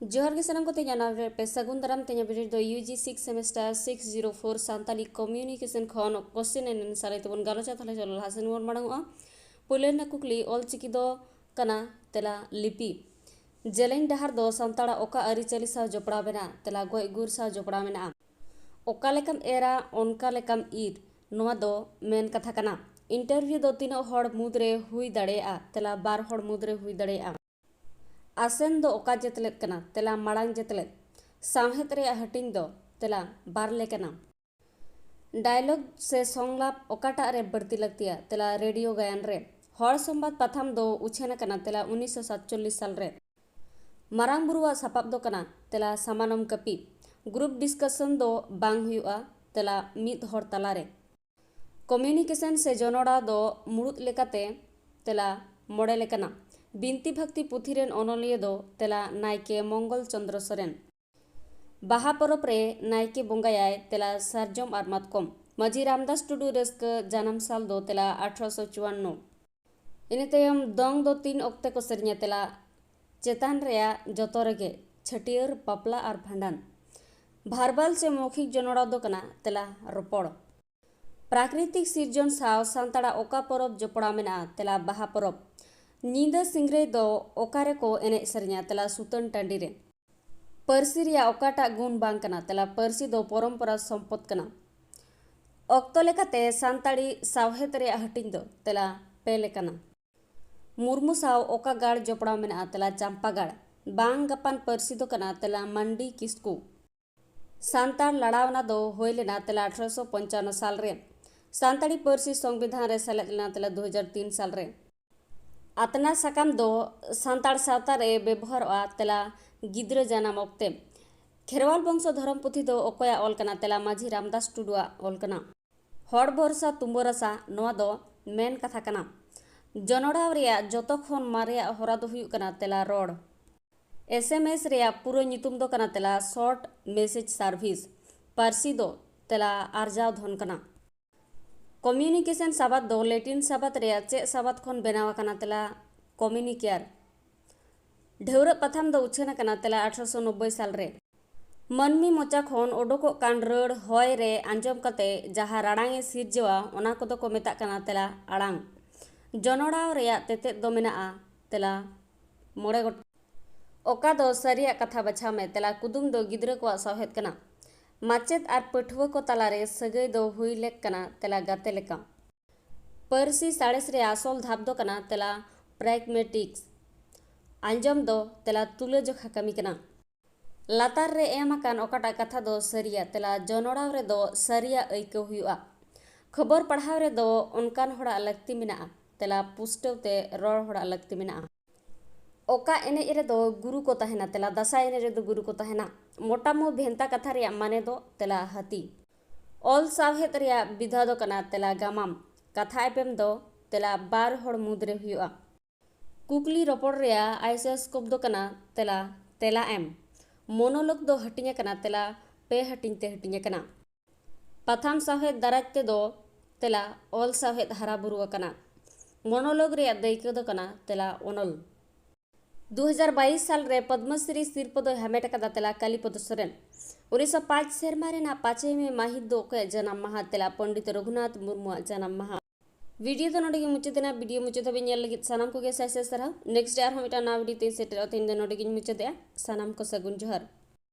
जोहर के सनम को ते जाना पे सगुन दराम ते बिरे दो यूजी 6 सेमेस्टर 604 सांताली कम्युनिकेशन खन क्वेश्चन एंड आंसर तबन गालोचा थाले चलो हासन वर माडंगो पुले ना कुकली ऑल चिकी दो कना तेला लिपि जेलें डहार दो सांताड़ा ओका अरी चली सा जोपड़ा बेना तेला गोय गुर सा जोपड़ा मेना ओका लेकम एरा ओनका लेकम ईद नोआ दो मेन कथा कना इंटरव्यू दो तीनो हड़ मुद्रे हुई दड़ेया तेला बार हड़ मुद्रे हुई दड़ेया आसेन दो ओका जेतलेत कना तेला माड़ांग जेतलेत सामहेत रे हटिंग दो तेला बार लेकना डायलॉग से संलाप ओकाटा रे बढ़ती लगतिया तेला रेडियो गायन रे हड़ संबाद पाथाम दो उछेना कना तेला 1947 साल रे मारांग बुरुआ सापाब दो कना तेला समानम कपी ग्रुप डिस्कशन दो बांग हुआ तेला मिद हड़ तलारे कम्युनिकेशन से जनोड़ा दो मुरुद लेकाते तेला मोड़े लेकना बिनती भक्ति पुथिरेन अनलिय दो तेला नायके मंगल चंद्र सोरेन बाहा परब रे नायके बंगायाय तेला सारजम आर मातकम माजी रामदास टुडू रस्क जानम साल दो तेला 1854 इने तयम दंग दो 3 ऑक्टे को सेरnya तेला चेतान रेया जतो रेगे छटियर बापला आर भांडान भारबाल से मौखिक जनोड़ा दो कना तेला रोपड़ प्राकृतिक सिरजन साव सांताड़ा ओका परब जपड़ा मेना तेला बाहा परब नींदा सिंगरे दो ओकारे को एने सरnya तेला सुतन टांडी रे परसी रिया ओकाटा गुण बांग कना तेला परसी दो परंपरा संपत कना ऑक्तो लेकाते सांताड़ी सावहेत रे हटिंग दो तेला पेले कना मुर्मू साव ओका गाड़ जपड़ा मेना तेला चंपा गाड़ बांग गपान परसी दो कना तेला मंडी किस्कू सांताड़ लड़ावना दो होइलेना तेला 1855 साल रे सांताड़ी परसी संविधान रे सेलेद लेना तेला 2003 साल रे आतना साकाम दो सांताड़ सावता रे व्यवहार तेला गिद्र जानाम ऑक्ते खेरवाल वंश धर्म पुथी दो ओकोया ऑल कना तेला माजी रामदास टुडुआ ऑल कना हड़ भरसा तुम्बरसा नोआ दो मेन कथा कना जनोड़ाव रेया जतो खन मारेया होरा दो हुयु कना तेला रोड एसएमएस रेया पूरा नितुम दो कना तेला शॉर्ट मैसेज सर्विस पारसी दो तेला आरजाव धन कना कम्युनिकेशन साबाद दो लैटिन साबाद रेया चे साबाद खन बेनावा कना तेला कम्युनिकेयर ढेउरा पथाम दो उछेना कना तेला 1890 साल रे मनमी मोचा खन ओडोको कान रड़ होय रे आंजम कते जहा राडांगे सिरजवा ओना कोदो को मेता कना तेला आड़ांग जनोड़ाव रेया तेते दो मेना तेला मोड़े गोट ओका दो सरिया कथा बछा में तेला कुदुम दो गिद्र को सौहेद कना माचेद आर पठुआ को तलारे सगै दो हुई लेक कना तेला गाते लेका परसी साड़ेस रे आसल धाप दो कना तेला प्रैग्मेटिक्स आंजम दो तेला तुले जोखा कमी कना लातार रे एमाकान ओकाटा कथा दो सरिया तेला जनोड़ाव रे दो सरिया ऐको हुआ खबर पढ़ाव रे दो उनकान होड़ा लगती मिना तेला पुस्टवते रोड़ होड़ा लगती मिना ओका एने रे दो गुरु को तहना तेला दशा एने रे दो गुरु को तहना मोटामो भेंता कथा रे माने दो तेला हाथी ऑल सावहेत रे विधा दो कना तेला गामाम कथा एपेम दो तेला बार होड़ मुद्रे हुआ कुकली रोपड़ रे आइसोस्कोप दो कना तेला तेला एम मोनोलॉग दो हटिंगे कना तेला पे हटिंगते हटिंगे कना पथाम सावहेत दाराजते दो तेला ऑल सावहेत हरा बुरुआ कना मोनोलॉग रे दैको दो कना तेला ओनल 2022 साल रे पद्मश्री सिरपद हेमेट कदा तेला कालीपद सोरेन 1905 सेरमा रेना 5 में माहित दो के जन्म माहा तेला पंडित रघुनाथ मुर्मू जन्म माहा वीडियो तो नोडे मुचादेना वीडियो मुचादे ñel लगित सानाम को के साइसे सरहा नेक्स्ट यार हम एटा ना वीडियो ते सेटर अतिन दे नोडे मुचादे सानाम को सगुन जोहर।